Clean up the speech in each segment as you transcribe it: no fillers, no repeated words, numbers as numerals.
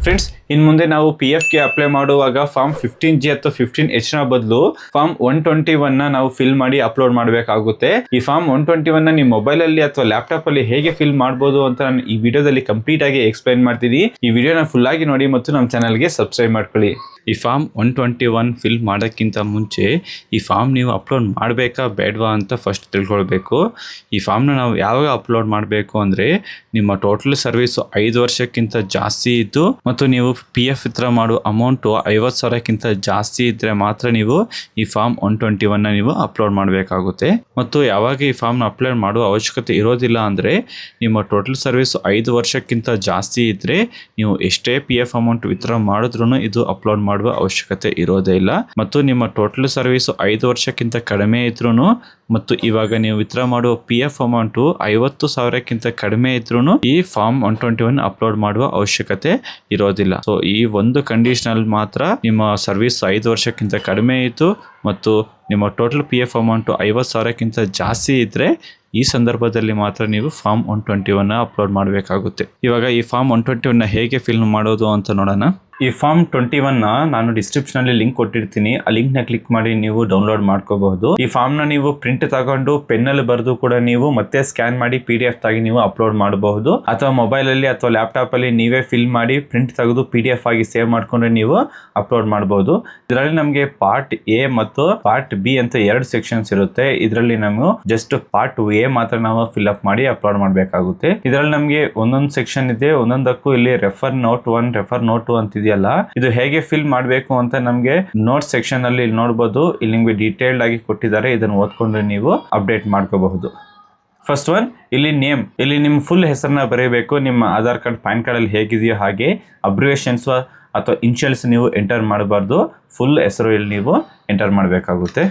Friends, ಇನ್ನು ಮುಂದೆ ನಾವು PF ಗೆ ಅಪ್ಲೈ ಮಾಡುವಾಗ ಫಾರ್ಮ್ 15G ಅಥವಾ 15H ನ ಬದಲು ಫಾರ್ಮ್ 121 ನಾವು ಫಿಲ್ ಮಾಡಿ ಅಪ್ಲೋಡ್ ಮಾಡಬೇಕಾಗುತ್ತೆ. ಈ ಫಾರ್ಮ್ 121 ನಿಮ್ಮ ಮೊಬೈಲ್ ಅಲ್ಲಿ ಅಥವಾ ಲ್ಯಾಪ್ಟಾಪ್ ಅಲ್ಲಿ ಹೇಗೆ ಫಿಲ್ ಮಾಡಬಹುದು ಅಂತ ನಾನು ಈ ವಿಡಿಯೋದಲ್ಲಿ ಕಂಪ್ಲೀಟ್ ಆಗಿ ಎಕ್ಸ್ಪ್ಲೈನ್ ಮಾಡ್ತೀನಿ. ಈ ವಿಡಿಯೋನ ಫುಲ್ ಆಗಿ ನೋಡಿ ಮತ್ತು ನಮ್ಮ ಚಾನಲ್ಗೆ ಸಬ್ಸ್ಕ್ರೈಬ್ ಮಾಡ್ಕೊಳ್ಳಿ. ಈ ಫಾರ್ಮ್ 121 ಫಿಲ್ ಮಾಡೋಕ್ಕಿಂತ ಮುಂಚೆ ಈ ಫಾರ್ಮ್ ನೀವು ಅಪ್ಲೋಡ್ ಮಾಡಬೇಕಾ ಬೇಡವಾ ಅಂತ ಫಸ್ಟ್ ತಿಳ್ಕೊಳ್ಬೇಕು. ಈ ಫಾರ್ಮ್ನ ನಾವು ಯಾವಾಗ ಅಪ್ಲೋಡ್ ಮಾಡಬೇಕು ಅಂದರೆ ನಿಮ್ಮ ಟೋಟಲ್ ಸರ್ವಿಸು 5 ವರ್ಷಕ್ಕಿಂತ ಜಾಸ್ತಿ ಇದ್ದು ಮತ್ತು ನೀವು PF ವಿತ್ಡ್ರಾ ಮಾಡೋ ಅಮೌಂಟು 50,000ಕ್ಕಿಂತ ಜಾಸ್ತಿ ಇದ್ದರೆ ಮಾತ್ರ ನೀವು ಈ ಫಾರ್ಮ್ 121ನ ನೀವು ಅಪ್ಲೋಡ್ ಮಾಡಬೇಕಾಗುತ್ತೆ. ಮತ್ತು ಯಾವಾಗ ಈ ಫಾರ್ಮ್ನ ಅಪ್ಲೋಡ್ ಮಾಡುವ ಅವಶ್ಯಕತೆ ಇರೋದಿಲ್ಲ ಅಂದರೆ ನಿಮ್ಮ ಟೋಟಲ್ ಸರ್ವಿಸು 5 ವರ್ಷಕ್ಕಿಂತ ಜಾಸ್ತಿ ಇದ್ದರೆ ನೀವು ಎಷ್ಟೇ PF ಅಮೌಂಟ್ ವಿತ್ಡ್ರಾ ಮಾಡಿದ್ರೂ ಇದು ಅಪ್ಲೋಡ್ ಮಾಡುವ ಅವಶ್ಯಕತೆ ಇರೋದೇ ಇಲ್ಲ. ಮತ್ತು ನಿಮ್ಮ ಟೋಟಲ್ ಸರ್ವಿಸ್ 5 ವರ್ಷಕ್ಕಿಂತ ಕಡಿಮೆ ಇದ್ರೂ ಮತ್ತು ಇವಾಗ ನೀವು ವಿತ್ಡ್ರಾ ಮಾಡುವ PF ಅಮೌಂಟು 50,000ಕ್ಕಿಂತ ಕಡಿಮೆ ಇದ್ರೂ ಈ ಫಾರ್ಮ್ 121 ಅಪ್ಲೋಡ್ ಮಾಡುವ ಅವಶ್ಯಕತೆ ಇರೋದಿಲ್ಲ. ಸೊ ಈ ಒಂದು ಕಂಡೀಷನ್ ಮಾತ್ರ ನಿಮ್ಮ ಸರ್ವಿಸ್ 5 ವರ್ಷಕ್ಕಿಂತ ಕಡಿಮೆ ಇತ್ತು ಮತ್ತು ನಿಮ್ಮ ಟೋಟಲ್ PF ಅಮೌಂಟು 50,000ಕ್ಕಿಂತ ಜಾಸ್ತಿ ಇದ್ರೆ ಈ ಸಂದರ್ಭದಲ್ಲಿ ಮಾತ್ರ ನೀವು ಫಾರ್ಮ್ 121 ಅಪ್ಲೋಡ್ ಮಾಡಬೇಕಾಗುತ್ತೆ. ಇವಾಗ ಈ ಫಾರ್ಮ್ 121 ಹೇಗೆ ಫಿಲ್ ಮಾಡೋದು ಅಂತ ನೋಡೋಣ. ಈ ಫಾರ್ಮ್ 21 ನಾನು ಡಿಸ್ಕ್ರಿಪ್ಷನ್ ಅಲ್ಲಿ ಲಿಂಕ್ ಕೊಟ್ಟಿರ್ತೀನಿ. ಆ ಲಿಂಕ್ ನ ಕ್ಲಿಕ್ ಮಾಡಿ ನೀವು ಡೌನ್ಲೋಡ್ ಮಾಡ್ಕೋಬಹುದು. ಈ ಫಾರ್ಮ್ ನ ನೀವು ಪ್ರಿಂಟ್ ತಗೊಂಡು ಪೆನ್ ಅಲ್ಲಿ ಬರೆದು ಕೂಡ ನೀವು ಮತ್ತೆ ಸ್ಕ್ಯಾನ್ ಮಾಡಿ PDF ಆಗಿ ನೀವು ಅಪ್ಲೋಡ್ ಮಾಡಬಹುದು. ಅಥವಾ ಮೊಬೈಲ್ ಅಲ್ಲಿ ಅಥವಾ ಲ್ಯಾಪ್ಟಾಪ್ ಅಲ್ಲಿ ನೀವೇ ಫಿಲ್ ಮಾಡಿ ಪ್ರಿಂಟ್ ತೆಗೆದು PDF ಆಗಿ ಸೇವ್ ಮಾಡ್ಕೊಂಡ್ರೆ ನೀವು ಅಪ್ಲೋಡ್ ಮಾಡಬಹುದು. ಇದರಲ್ಲಿ ನಮಗೆ ಪಾರ್ಟ್ A ಮತ್ತು ಪಾರ್ಟ್ B ಅಂತ 2 ಸೆಕ್ಷನ್ಸ್ ಇರುತ್ತೆ. ಇದರಲ್ಲಿ ನಾವು ಜಸ್ಟ್ ಪಾರ್ಟ್ A ಮಾತ್ರ ನಾವು ಫಿಲ್ ಅಪ್ ಮಾಡಿ ಅಪ್ಲೋಡ್ ಮಾಡಬೇಕಾಗುತ್ತೆ. ಇದರಲ್ಲಿ ನಮಗೆ ಒಂದೊಂದು ಸೆಕ್ಷನ್ ಇದೆ, ಒಂದೊಂದಕ್ಕೂ ಇಲ್ಲಿ ರೆಫರ್ ನೋಟ್ 1 ರೆಫರ್ ನೋಟ್ 2 ಅಂತ ಇದೆಯಲ್ಲ, ಇದು ಹೇಗೆ ಫಿಲ್ ಮಾಡಬೇಕು ಅಂತ ನಮಗೆ ನೋಟ್ ಸೆಕ್ಷನ್ ಅಲ್ಲಿ ನೋಡಬಹುದು. ಇಲ್ಲಿ ನಿಮಗೆ ಡೀಟೇಲ್ಡ್ ಆಗಿ ಕೊಟ್ಟಿದ್ದಾರೆ. ಇದನ್ನು ಓದ್ಕೊಂಡ್ರೆ ನೀವು ಅಪ್ಡೇಟ್ ಮಾಡ್ಕೋಬಹುದು. ಫಸ್ಟ್ ಒನ್, ಇಲ್ಲಿ ನೇಮ್, ಇಲ್ಲಿ ನಿಮ್ಮ ಫುಲ್ ಹೆಸರನ್ನ ಬರೀಬೇಕು. ನಿಮ್ಮ ಆಧಾರ್ ಕಾರ್ಡ್ ಪ್ಯಾನ್ ಕಾರ್ಡ್ ಅಲ್ಲಿ ಹೇಗಿದೆಯೋ ಹಾಗೆ ಅಬ್ರಿವೇಷನ್ಸ್ ಅಥವಾ ಇನ್ಶಿಯಲ್ಸ್ ನೀವು ಎಂಟರ್ ಮಾಡಬಾರ್ದು. ಫುಲ್ ಹೆಸರು ಇಲ್ಲಿ ನೀವು ಎಂಟರ್ ಮಾಡಬೇಕಾಗುತ್ತೆ.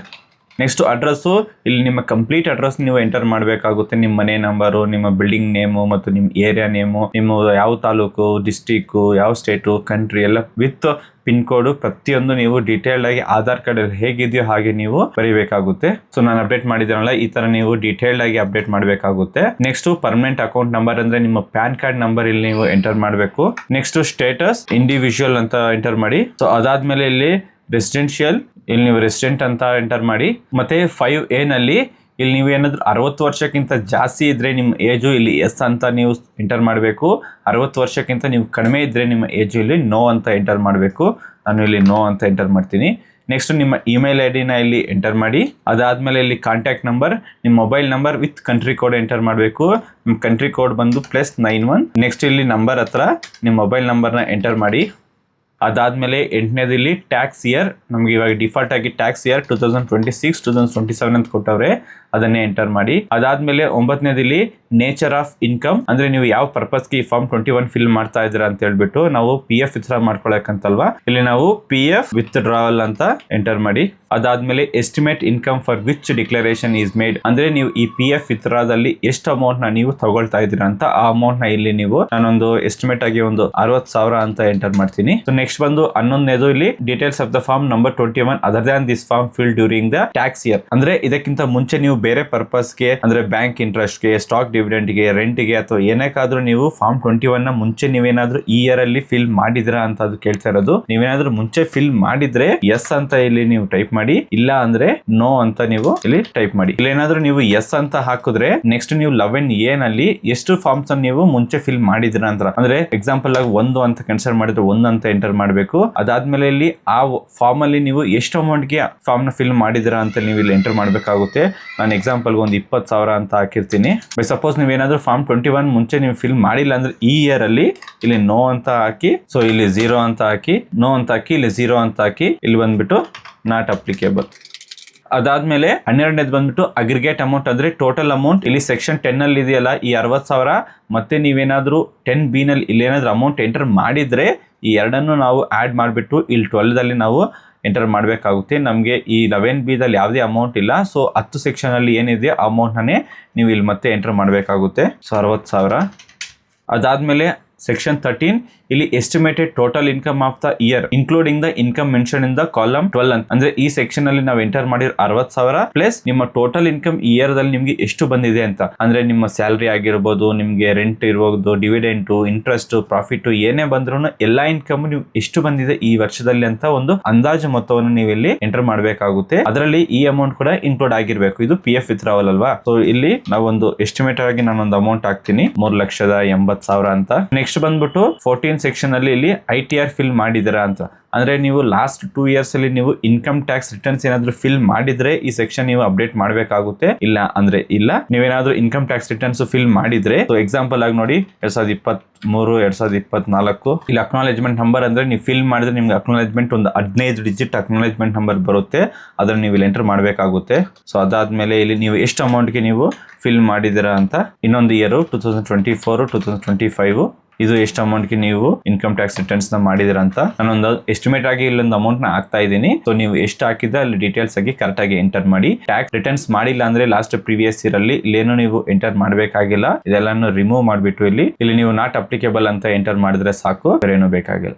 ನೆಕ್ಸ್ಟ್ ಅಡ್ರೆಸ್ಸು, ಇಲ್ಲಿ ನಿಮ್ಮ ಕಂಪ್ಲೀಟ್ ಅಡ್ರೆಸ್ ನೀವು ಎಂಟರ್ ಮಾಡಬೇಕಾಗುತ್ತೆ. ನಿಮ್ಮ ಮನೆ ನಂಬರು, ನಿಮ್ಮ ಬಿಲ್ಡಿಂಗ್ ನೇಮು ಮತ್ತು ನಿಮ್ಮ ಏರಿಯಾ ನೇಮು, ನಿಮ್ಮ ಯಾವ ತಾಲೂಕು, ಡಿಸ್ಟಿಕ್ಕು, ಯಾವ ಸ್ಟೇಟು, ಕಂಟ್ರಿ ಎಲ್ಲ ವಿತ್ ಪಿನ್ ಕೋಡ್ ಪ್ರತಿಯೊಂದು ನೀವು ಡೀಟೇಲ್ಡ್ ಆಗಿ ಆಧಾರ್ ಕಾರ್ಡ್ ಅಲ್ಲಿ ಹೇಗಿದೆಯೋ ಹಾಗೆ ನೀವು ಬರೀಬೇಕಾಗುತ್ತೆ. ಸೊ ನಾನು ಅಪ್ಡೇಟ್ ಮಾಡಿದ್ದೀನಲ್ಲ, ಈ ತರ ನೀವು ಡೀಟೇಲ್ಡ್ ಆಗಿ ಅಪ್ಡೇಟ್ ಮಾಡಬೇಕಾಗುತ್ತೆ. ನೆಕ್ಸ್ಟ್ ಪರ್ಮನೆಂಟ್ ಅಕೌಂಟ್ ನಂಬರ್ ಅಂದ್ರೆ ನಿಮ್ಮ ಪ್ಯಾನ್ ಕಾರ್ಡ್ ನಂಬರ್ ಇಲ್ಲಿ ನೀವು ಎಂಟರ್ ಮಾಡಬೇಕು. ನೆಕ್ಸ್ಟ್ ಸ್ಟೇಟಸ್ ಇಂಡಿವಿಜುವಲ್ ಅಂತ ಎಂಟರ್ ಮಾಡಿ. ಸೊ ಅದಾದ್ಮೇಲೆ ಇಲ್ಲಿ ರೆಸಿಡೆನ್ಷಿಯಲ್, ಇಲ್ಲಿ ನೀವು ರೆಸಿಡೆಂಟ್ ಅಂತ ಎಂಟರ್ ಮಾಡಿ. ಮತ್ತೆ 5A ನಲ್ಲಿ ಇಲ್ಲಿ ನೀವು ಏನಾದ್ರು 60 ವರ್ಷಕ್ಕಿಂತ ಜಾಸ್ತಿ ಇದ್ರೆ ನಿಮ್ಮ ಏಜು ಇಲ್ಲಿ ಎಸ್ ಅಂತ ನೀವು ಎಂಟರ್ ಮಾಡಬೇಕು. 60 ವರ್ಷಕ್ಕಿಂತ ನೀವು ಕಡಿಮೆ ಇದ್ರೆ ನಿಮ್ಮ ಏಜು ಇಲ್ಲಿ ನೋ ಅಂತ ಎಂಟರ್ ಮಾಡಬೇಕು. ನಾನು ಇಲ್ಲಿ ನೋ ಅಂತ ಎಂಟರ್ ಮಾಡ್ತೀನಿ. ನೆಕ್ಸ್ಟ್ ನಿಮ್ಮ ಇಮೇಲ್ ID ನ ಇಲ್ಲಿ ಎಂಟರ್ ಮಾಡಿ. ಅದಾದ್ಮೇಲೆ ಇಲ್ಲಿ ಕಾಂಟ್ಯಾಕ್ಟ್ ನಂಬರ್, ನಿಮ್ಮ mobile number with country code enter ಮಾಡಬೇಕು. ನಿಮ್ಮ ಕಂಟ್ರಿ ಕೋಡ್ ಬಂದು +91. ನೆಕ್ಸ್ಟ್ ಇಲ್ಲಿ ನಂಬರ್ ಹತ್ರ ನಿಮ್ಮ ಮೊಬೈಲ್ ನಂಬರ್ನ ಎಂಟರ್ ಮಾಡಿ. ಅದಾದ್ಮೇಲೆ 8ನೇದು ಇಲ್ಲಿ ಟ್ಯಾಕ್ಸ್ ಇಯರ್, ನಮ್ಗೆ ಇವಾಗ ಡಿಫಾಲ್ಟ್ ಆಗಿ ಟ್ಯಾಕ್ಸ್ ಇಯರ್ 2026 2027 ಅಂತ ಕೊಟ್ಟವ್ರೆ, ಅದನ್ನೇ ಎಂಟರ್ ಮಾಡಿ. ಅದಾದ್ಮೇಲೆ 9ನೇದು ಇಲ್ಲಿ ನೇಚರ್ ಆಫ್ ಇನ್ಕಮ್, ಅಂದ್ರೆ ನೀವು ಯಾವ ಪರ್ಪಸ್ಗೆ ಈ ಫಾರ್ಮ್ 21 ಫಿಲ್ ಮಾಡ್ತಾ ಇದ್ದೀರಾ ಅಂತ ಹೇಳ್ಬಿಟ್ಟು ನಾವು PF ವಿತ್ಡ್ರಾ ಮಾಡ್ಕೊಳಕಂತಲ್ವಾ, ಇಲ್ಲಿ ನಾವು PF ವಿತ್ಡ್ರಾವಲ್ ಅಂತ ಎಂಟರ್ ಮಾಡಿ. ಅದಾದ್ಮೇಲೆ estimate income for which declaration is made, ಅಂದ್ರೆ ನೀವು ಈ PF ವಿತ್ಡ್ರಾದಲ್ಲಿ ಎಷ್ಟು ಅಮೌಂಟ್ ನ ನೀವು ತಗೊಳ್ತಾ ಇದ್ದೀರಾ ಅಂತ ಆ ಅಮೌಂಟ್ ನ ಇಲ್ಲಿ ನೀವು ನಾನೊಂದು ಎಸ್ಟಿಮೇಟ್ ಆಗಿ ಒಂದು 60,000 ಅಂತ ಎಂಟರ್ ಮಾಡ್ತೀನಿ. ಸೊ ನೆಕ್ಸ್ಟ್ ಬಂದು 11ನೇದು ಇಲ್ಲಿ details of the form number 21 other than this form fill during the tax year, ಅಂದ್ರೆ ಇದಕ್ಕಿಂತ ಮುಂಚೆ ನೀವು ಬೇರೆ ಪರ್ಪಸ್ಗೆ ಅಂದ್ರೆ ಬ್ಯಾಂಕ್ ಇಂಟ್ರೆಸ್ಟ್ಗೆ, ಸ್ಟಾಕ್ ಡಿವಿಡೆಂಡ್ಗೆ, ರೆಂಟ್ಗೆ ಅಥವಾ ಏನಕ್ಕಾದ್ರೂ ನೀವು ಫಾರ್ಮ್ 21 ನ ಮುಂಚೆ ನೀವೇನಾದ್ರೂ ಈ ಇಯರ್ ಅಲ್ಲಿ ಫಿಲ್ ಮಾಡಿದ್ರಾ ಅಂತ ಅದು ಕೇಳ್ತಾ ಇರೋದು. ನೀವೇನಾದ್ರೂ ಮುಂಚೆ ಫಿಲ್ ಮಾಡಿದ್ರೆ ಎಸ್ ಅಂತ ಇಲ್ಲಿ ನೀವು ಟೈಪ್ ಮಾಡಿ, ಇಲ್ಲ ಅಂದ್ರೆ ನೋ ಅಂತ ನೀವು ಇಲ್ಲಿ ಟೈಪ್ ಮಾಡಿ. ಇಲ್ಲಿ ಏನಾದ್ರೂ ನೀವು ಎಸ್ ಅಂತ ಹಾಕಿದ್ರೆ ನೆಕ್ಸ್ಟ್ ನೀವು 11A ನಲ್ಲಿ ಎಷ್ಟು ಫಾರ್ಮ್ಸ್ ಅನ್ನು ನೀವು ಮುಂಚೆ ಫಿಲ್ ಮಾಡಿದ್ರಾ ಅಂತ, ಅಂದ್ರೆ ಎಕ್ಸಾಂಪಲ್ ಆಗಿ 1 ಅಂತ ಕನ್ಸಿಡರ್ ಮಾಡಿದ್ರೆ 1 ಅಂತ ಎಂಟರ್ ಮಾಡಬೇಕು. ಅದಾದ್ಮೇಲೆ ಇಲ್ಲಿ ಆ ಫಾರ್ಮ್ ಅಲ್ಲಿ ನೀವು ಎಷ್ಟು ಅಮೌಂಟ್ ಗೆ ಫಾರ್ಮ್ ನ ಫಿಲ್ ಮಾಡಿದ್ರಾ ಅಂತ ನೀವು ಇಲ್ಲಿ ಎಂಟರ್ ಮಾಡಬೇಕಾಗುತ್ತೆ. ನಾನು ಎಕ್ಸಾಂಪಲ್ ಒಂದು 20,000 ಅಂತ ಹಾಕಿರ್ತೀನಿ. ಬೈ ಸಪೋಸ್ ನೀವೇನಾದ್ರೂ ಫಾರ್ಮ್ 21 ಮುಂಚೆ ನೀವು ಫಿಲ್ ಮಾಡಿಲ್ಲ ಅಂದ್ರೆ ಈ ಇಯರ್ ಅಲ್ಲಿ ಇಲ್ಲಿ ನೋ ಅಂತ ಹಾಕಿ, ಸೊ ಇಲ್ಲಿ 0 ಅಂತ ಹಾಕಿ, ನೋ ಅಂತ ಹಾಕಿ, ಇಲ್ಲಿ 0 ಅಂತ ಹಾಕಿ, ಇಲ್ಲಿ ಬಂದ್ಬಿಟ್ಟು ನಾಟ್ ಅಪ್ಲಿಕೇಬಲ್. ಅದಾದ್ಮೇಲೆ 12ನೇದು ಬಂದ್ಬಿಟ್ಟು ಅಗ್ರಿಗೇಟ್ ಅಮೌಂಟ್, ಅಂದ್ರೆ ಟೋಟಲ್ ಅಮೌಂಟ್ ಇಲ್ಲಿ ಸೆಕ್ಷನ್ 10 ಅಲ್ಲಿ ಇದೆಯಲ್ಲ ಈ 60,000 ಮತ್ತೆ ನೀವೇನಾದ್ರೂ 10B ನಲ್ಲಿ ಇಲ್ಲಿ ಏನಾದ್ರೂ ಅಮೌಂಟ್ ಎಂಟರ್ ಮಾಡಿದ್ರೆ ಈ ಎರಡನ್ನು ನಾವು ಆಡ್ ಮಾಡಿಬಿಟ್ಟು ಇಲ್ಲಿ 12ದಲ್ಲಿ ನಾವು ಎಂಟರ್ ಮಾಡಬೇಕಾಗುತ್ತೆ. ನಮಗೆ ಈ 11B ದಲ್ಲಿ ಯಾವುದೇ ಅಮೌಂಟ್ ಇಲ್ಲ. ಸೊ 10 ಸೆಕ್ಷನ್ ಅಲ್ಲಿ ಏನಿದೆ ಆ ಅಮೌಂಟ್ನೇ ನೀವು ಇಲ್ಲಿ ಮತ್ತೆ ಎಂಟರ್ ಮಾಡಬೇಕಾಗುತ್ತೆ. ಸೊ 60,000. ಅದಾದ್ಮೇಲೆ ಸೆಕ್ಷನ್ 13 ಇಲ್ಲಿ estimated total income of the year including the income mention in the column 12 ಅಂತ ಅಂದ್ರೆ ಈ ಸೆಕ್ಷನ್ ಅಲ್ಲಿ ನಾವು ಎಂಟರ್ ಮಾಡಿರೋ 60,000 ಪ್ಲಸ್ ನಿಮ್ಮ ಟೋಟಲ್ ಇನ್ಕಮ್ ಇಯರ್ ದಲ್ಲಿ ನಿಮ್ಗೆ ಎಷ್ಟು ಬಂದಿದೆ ಅಂತ. ಅಂದ್ರೆ ನಿಮ್ಮ ಸ್ಯಾಲರಿ ಆಗಿರ್ಬೋದು, ನಿಮ್ಗೆ ರೆಂಟ್ ಇರ್ಬೋದು, ಡಿವಿಡೆಂಟ್, ಇಂಟ್ರೆಸ್ಟ್, ಪ್ರಾಫಿಟ್ ಏನೇ ಬಂದ್ರು ಎಲ್ಲಾ ಇನ್ಕಮ್ ನೀವು ಎಷ್ಟು ಬಂದಿದೆ ಈ ವರ್ಷದಲ್ಲಿ ಅಂತ ಒಂದು ಅಂದಾಜು ಮೊತ್ತವನ್ನು ನೀವು ಇಲ್ಲಿ ಎಂಟರ್ ಮಾಡಬೇಕಾಗುತ್ತೆ. ಅದರಲ್ಲಿ ಈ ಅಮೌಂಟ್ ಕೂಡ ಇನ್ಕ್ಲೂಡ್ ಆಗಿರ್ಬೇಕು. ಇದು PF ವಿತ್ಡ್ರಾವಲ್ ಅಲ್ವಾ. ಸೊ ಇಲ್ಲಿ ನಾವು ಒಂದು ಎಸ್ಟಿಮೇಟ್ ಆಗಿ ನಾನೊಂದು ಅಮೌಂಟ್ ಹಾಕ್ತೀನಿ 3,80,000 ಅಂತ. ನೆಕ್ಸ್ಟ್ ಬಂದ್ಬಿಟ್ಟು 14 ಸೆಕ್ಷನ್ ಅಲ್ಲಿ ಇಲ್ಲಿ ITR ಫಿಲ್ ಮಾಡಿದಿರಾ ಅಂತ. ಅಂದ್ರೆ ನೀವು ಲಾಸ್ಟ್ 2 years ಅಲ್ಲಿ ನೀವು ಇನ್ಕಮ್ ಟ್ಯಾಕ್ಸ್ ರಿಟರ್ನ್ಸ್ ಏನಾದ್ರು ಫಿಲ್ ಮಾಡಿದ್ರೆ ಈ ಸೆಕ್ಷನ್ ನೀವು ಅಪ್ಡೇಟ್ ಮಾಡಬೇಕಾಗುತ್ತೆ. ಇಲ್ಲ ಅಂದ್ರೆ ಇಲ್ಲ. ನೀವೇನಾದ್ರೂ ಇನ್ಕಮ್ ಟ್ಯಾಕ್ಸ್ ರಿಟರ್ನ್ಸ್ ಫಿಲ್ ಮಾಡಿದ್ರೆ, ಎಕ್ಸಾಂಪಲ್ ಆಗಿ ನೋಡಿ 2023 2024 ಇಲ್ಲಿ ಅಕ್ನಾಲೇಜ್ಮೆಂಟ್ ನಂಬರ್ ಅಂದ್ರೆ ನೀವು ಫಿಲ್ ಮಾಡಿದ್ರೆ ನಿಮ್ಗೆ ಅಕ್ನಾಲೇಜ್ಮೆಂಟ್ ಒಂದು 15 ಡಿಜಿಟ್ ಅಕ್ನಾಲೇಜ್ಮೆಂಟ್ ನಂಬರ್ ಬರುತ್ತೆ. ಅದನ್ನ ನೀವು ಇಲ್ಲಿ ಎಂಟರ್ ಮಾಡಬೇಕಾಗುತ್ತೆ. ಸೊ ಅದಾದ್ಮೇಲೆ ಇಲ್ಲಿ ನೀವು ಎಷ್ಟು ಅಮೌಂಟ್ಗೆ ನೀವು ಫಿಲ್ ಮಾಡಿದಿರಾ ಅಂತ, ಇನ್ನೊಂದು ಇಯರ್ 2024 2025 ಇದು ಎಷ್ಟು ಅಮೌಂಟ್ಗೆ ನೀವು ಇನ್ಕಮ್ ಟ್ಯಾಕ್ಸ್ ರಿಟರ್ನ್ಸ್ ನ ಮಾಡಿದಿರಾ ಅಂತ ನಾನೊಂದು ಎಸ್ಟಿಮೇಟ್ ಆಗಿ ಇಲ್ಲೊಂದು ಅಮೌಂಟ್ ನ ಹಾಕ್ತಾ ಇದ್ದೀನಿ. ಸೊ ನೀವು ಎಷ್ಟು ಹಾಕಿದ್ರೆ ಅಲ್ಲಿ ಡೀಟೇಲ್ಸ್ ಆಗಿ ಕರೆಕ್ಟ್ ಆಗಿ ಎಂಟರ್ ಮಾಡಿ. ಟ್ಯಾಕ್ಸ್ ರಿಟರ್ನ್ಸ್ ಮಾಡಿಲ್ಲ ಅಂದ್ರೆ ಲಾಸ್ಟ್ ಪ್ರೀವಿಯಸ್ ಇಯರ್ ಅಲ್ಲಿ ಇಲ್ಲೇನು ನೀವು ಎಂಟರ್ ಮಾಡಬೇಕಾಗಿಲ್ಲ. ಇದೆಲ್ಲಾನು ರಿಮೂವ್ ಮಾಡಿಬಿಟ್ಟು ಇಲ್ಲಿ ನೀವು ನಾಟ್ ಅಪ್ಲಿಕೇಬಲ್ ಅಂತ ಎಂಟರ್ ಮಾಡಿದ್ರೆ ಸಾಕು, ಬೇರೆ ಏನು ಬೇಕಾಗಿಲ್ಲ.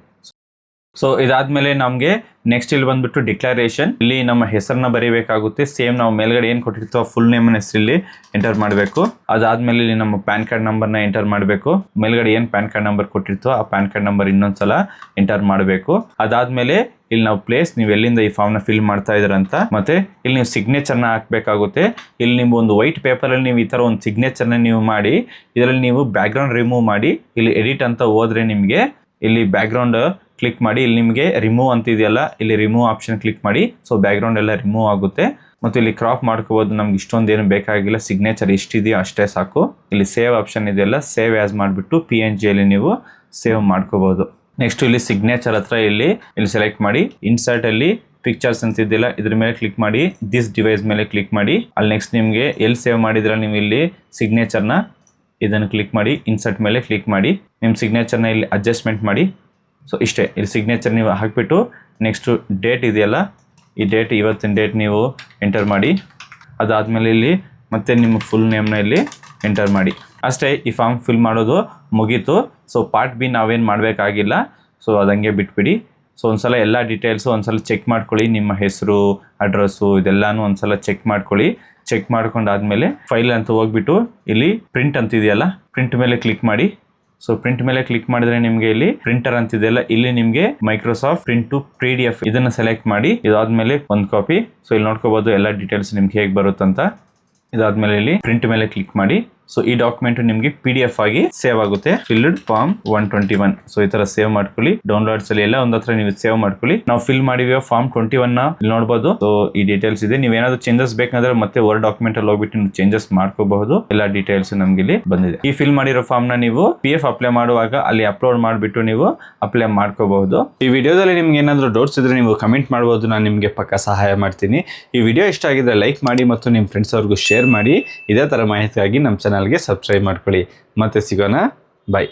ಸೊ ಇದಾದ್ಮೇಲೆ ನಮ್ಗೆ ನೆಕ್ಸ್ಟ್ ಇಲ್ಲಿ ಬಂದ್ಬಿಟ್ಟು ಡಿಕ್ಲರೇಷನ್. ಇಲ್ಲಿ ನಮ್ಮ ಹೆಸರನ್ನ ಬರೀಬೇಕಾಗುತ್ತೆ. ಸೇಮ್ ನಾವು ಮೇಲ್ಗಡೆ ಏನ್ ಕೊಟ್ಟಿರ್ತೀವೋ ಫುಲ್ ನೇಮ್ ಹೆಸರು ಇಲ್ಲಿ ಎಂಟರ್ ಮಾಡಬೇಕು. ಅದಾದ್ಮೇಲೆ ಇಲ್ಲಿ ನಮ್ಮ ಪ್ಯಾನ್ ಕಾರ್ಡ್ ನಂಬರ್ ನ ಎಂಟರ್ ಮಾಡಬೇಕು. ಮೇಲ್ಗಡೆ ಏನ್ ಪ್ಯಾನ್ ಕಾರ್ಡ್ ನಂಬರ್ ಕೊಟ್ಟಿರ್ತೀವೋ ಆ ಪ್ಯಾನ್ ಕಾರ್ಡ್ ನಂಬರ್ ಇನ್ನೊಂದ್ಸಲ ಎಂಟರ್ ಮಾಡಬೇಕು. ಅದಾದ್ಮೇಲೆ ಇಲ್ಲಿ ನಾವು ಪ್ಲೇಸ್ ನೀವು ಎಲ್ಲಿಂದ ಈ ಫಾರ್ಮ್ ನ ಫಿಲ್ ಮಾಡ್ತಾ ಇದ್ರ ಅಂತ, ಮತ್ತೆ ಇಲ್ಲಿ ನೀವು ಸಿಗ್ನೇಚರ್ ನ ಹಾಕ್ಬೇಕಾಗುತ್ತೆ. ಇಲ್ಲಿ ನೀವು ಒಂದು ವೈಟ್ ಪೇಪರ್ ಅಲ್ಲಿ ನೀವು ಈ ತರ ಒಂದು ಸಿಗ್ನೇಚರ್ ನ ನೀವು ಮಾಡಿ, ಇದರಲ್ಲಿ ನೀವು ಬ್ಯಾಕ್ ಗ್ರೌಂಡ್ ರಿಮೂವ್ ಮಾಡಿ ಇಲ್ಲಿ ಎಡಿಟ್ ಅಂತ ಹೋದ್ರೆ ನಿಮ್ಗೆ ಇಲ್ಲಿ ಬ್ಯಾಕ್ ಗ್ರೌಂಡ್ ಕ್ಲಿಕ್ ಮಾಡಿ ಇಲ್ಲಿ ನಿಮಗೆ ರಿಮೂವ್ ಅಂತ ಇದೆಯಲ್ಲ, ಇಲ್ಲಿ ರಿಮೂವ್ ಆಪ್ಷನ್ ಕ್ಲಿಕ್ ಮಾಡಿ. ಸೊ ಬ್ಯಾಕ್ ಗ್ರೌಂಡ್ ಎಲ್ಲ ರಿಮೂವ್ ಆಗುತ್ತೆ. ಮತ್ತು ಇಲ್ಲಿ ಕ್ರಾಪ್ ಮಾಡ್ಕೋಬಹುದು. ನಮ್ಗೆ ಇಷ್ಟೊಂದೇನು ಬೇಕಾಗಿಲ್ಲ, ಸಿಗ್ನೇಚರ್ ಎಷ್ಟಿದೆಯೋ ಅಷ್ಟೇ ಸಾಕು. ಇಲ್ಲಿ ಸೇವ್ ಆಪ್ಷನ್ ಇದೆಯಲ್ಲ, ಸೇವ್ ಆಸ್ ಮಾಡಿಬಿಟ್ಟು PNG ಅಲ್ಲಿ ನೀವು ಸೇವ್ ಮಾಡ್ಕೋಬಹುದು. ನೆಕ್ಸ್ಟ್ ಇಲ್ಲಿ ಸಿಗ್ನೇಚರ್ ಹತ್ರ ಇಲ್ಲಿ ಸೆಲೆಕ್ಟ್ ಮಾಡಿ, ಇನ್ಸರ್ಟ್ ಅಲ್ಲಿ ಪಿಕ್ಚರ್ಸ್ ಅಂತ ಇದೆಯಲ್ಲ ಇದ್ರ ಮೇಲೆ ಕ್ಲಿಕ್ ಮಾಡಿ, ದಿಸ್ ಡಿವೈಸ್ ಮೇಲೆ ಕ್ಲಿಕ್ ಮಾಡಿ. ಅಲ್ಲಿ ನೆಕ್ಸ್ಟ್ ನಿಮಗೆ ಎಲ್ಲಿ ಸೇವ್ ಮಾಡಿದ್ರೆ ನೀವು ಇಲ್ಲಿ ಸಿಗ್ನೇಚರ್ನ ಇದನ್ನು ಕ್ಲಿಕ್ ಮಾಡಿ, ಇನ್ಸರ್ಟ್ ಮೇಲೆ ಕ್ಲಿಕ್ ಮಾಡಿ, ನಿಮ್ಮ ಸಿಗ್ನೇಚರ್ನ ಇಲ್ಲಿ ಅಡ್ಜಸ್ಟ್ಮೆಂಟ್ ಮಾಡಿ. ಸೊ ಇಷ್ಟೇ, ಇಲ್ಲಿ ಸಿಗ್ನೇಚರ್ ನೀವು ಹಾಕಿಬಿಟ್ಟು ನೆಕ್ಸ್ಟ್ ಡೇಟ್ ಇದೆಯಲ್ಲ ಈ ಡೇಟ್, ಇವತ್ತಿನ ಡೇಟ್ ನೀವು ಎಂಟರ್ ಮಾಡಿ. ಅದಾದಮೇಲೆ ಇಲ್ಲಿ ಮತ್ತೆ ನಿಮ್ಮ ಫುಲ್ ನೇಮ್ನ ಇಲ್ಲಿ ಎಂಟರ್ ಮಾಡಿ. ಅಷ್ಟೇ, ಈ ಫಾರ್ಮ್ ಫಿಲ್ ಮಾಡೋದು ಮುಗೀತು. ಸೊ ಪಾರ್ಟ್ ಬಿ ನಾವೇನು ಮಾಡಬೇಕಾಗಿಲ್ಲ. ಸೊ ಅದಂಗೆ ಬಿಟ್ಬಿಡಿ. ಸೊ ಒಂದ್ಸಲ ಎಲ್ಲ ಡೀಟೇಲ್ಸು ಒಂದ್ಸಲ ಚೆಕ್ ಮಾಡ್ಕೊಳ್ಳಿ. ನಿಮ್ಮ ಹೆಸರು, ಅಡ್ರೆಸ್ಸು ಇದೆಲ್ಲಾನು ಒಂದ್ಸಲ ಚೆಕ್ ಮಾಡ್ಕೊಳ್ಳಿ. ಚೆಕ್ ಮಾಡ್ಕೊಂಡಾದ್ಮೇಲೆ ಫೈಲ್ ಅಂತ ಹೋಗ್ಬಿಟ್ಟು ಇಲ್ಲಿ ಪ್ರಿಂಟ್ ಅಂತಿದೆಯಲ್ಲ, ಪ್ರಿಂಟ್ ಮೇಲೆ ಕ್ಲಿಕ್ ಮಾಡಿ. ಸೊ ಪ್ರಿಂಟ್ ಮೇಲೆ ಕ್ಲಿಕ್ ಮಾಡಿದ್ರೆ ನಿಮಗೆ ಇಲ್ಲಿ ಪ್ರಿಂಟರ್ ಅಂತಿದೆಯಲ್ಲ, ಇಲ್ಲಿ ನಿಮಗೆ ಮೈಕ್ರೋಸಾಫ್ಟ್ ಪ್ರಿಂಟ್ ಟು PDF ಇದನ್ನ ಸೆಲೆಕ್ಟ್ ಮಾಡಿ. ಇದಾದ್ಮೇಲೆ ಒಂದು ಕಾಪಿ. ಸೊ ಇಲ್ಲಿ ನೋಡ್ಕೋಬಹುದು ಎಲ್ಲ ಡೀಟೇಲ್ಸ್ ನಿಮ್ಗೆ ಹೇಗೆ ಬರುತ್ತಂತ. ಇದಾದ್ಮೇಲೆ ಇಲ್ಲಿ ಪ್ರಿಂಟ್ ಮೇಲೆ ಕ್ಲಿಕ್ ಮಾಡಿ. ಸೊ ಈ ಡಾಕ್ಯುಮೆಂಟ್ ನಿಮಗೆ PDF ಆಗಿ ಸೇವ್ ಆಗುತ್ತೆ. Filled form 121. ಸೊ ಈ ತರ ಸೇವ್ ಮಾಡ್ಕೊಳ್ಳಿ. ಡೌನ್ಲೋಡ್ಸ್ ಅಲ್ಲಿ ಎಲ್ಲ ಒಂದ್ ಹತ್ರ ನೀವು ಸೇವ್ ಮಾಡ್ಕೊಳ್ಳಿ. ನಾವು ಫಿಲ್ ಮಾಡಿವಿ ಫಾರ್ಮ್ 21 ನ ಇಲ್ಲಿ ನೋಡಬಹುದು. ಸೊ ಈ ಡೀಟೇಲ್ಸ್ ಇದೆ. ನೀವು ಏನಾದ್ರು ಚೇಂಜಸ್ ಬೇಕಂದ್ರೆ ಮತ್ತೆ ವರ್ಡ್ ಡಾಕ್ಯುಮೆಂಟ್ ಅಲ್ಲಿ ಹೋಗ್ಬಿಟ್ಟು ನೀವು ಚೇಂಜಸ್ ಮಾಡ್ಕೋಬಹುದು. ಎಲ್ಲ ಡೀಟೇಲ್ಸ್ ನಮ್ಗೆ ಇಲ್ಲಿ ಬಂದಿದೆ. ಈ ಫಿಲ್ ಮಾಡಿರೋ ಫಾರ್ಮ್ ನ ನೀವು PF ಅಪ್ಲೈ ಮಾಡುವಾಗ ಅಲ್ಲಿ ಅಪ್ಲೋಡ್ ಮಾಡಿಬಿಟ್ಟು ನೀವು ಅಪ್ಲೈ ಮಾಡ್ಕೋಬಹುದು. ಈ ವಿಡಿಯೋದಲ್ಲಿ ನಿಮ್ಗೆ ಏನಾದ್ರು ಡೌಟ್ಸ್ ಇದ್ರೆ ನೀವು ಕಮೆಂಟ್ ಮಾಡಬಹುದು. ನಾನು ನಿಮ್ಗೆ ಪಕ್ಕ ಸಹಾಯ ಮಾಡ್ತೀನಿ. ಈ ವಿಡಿಯೋ ಇಷ್ಟ ಆಗಿದ್ರೆ ಲೈಕ್ ಮಾಡಿ ಮತ್ತು ನಿಮ್ಮ ಫ್ರೆಂಡ್ಸ್ ಅವ್ರಿಗೂ ಶೇರ್ ಮಾಡಿ. ಇದೇ ತರ ಮಾಹಿತಿಗಾಗಿ ನಮ್ಮ ಚಾನಲ್ಗೆ ಸಬ್ಸ್ಕ್ರೈಬ್ ಮಾಡ್ಕೊಳ್ಳಿ. ಮತ್ತೆ ಸಿಗೋಣ. ಬಾಯ್.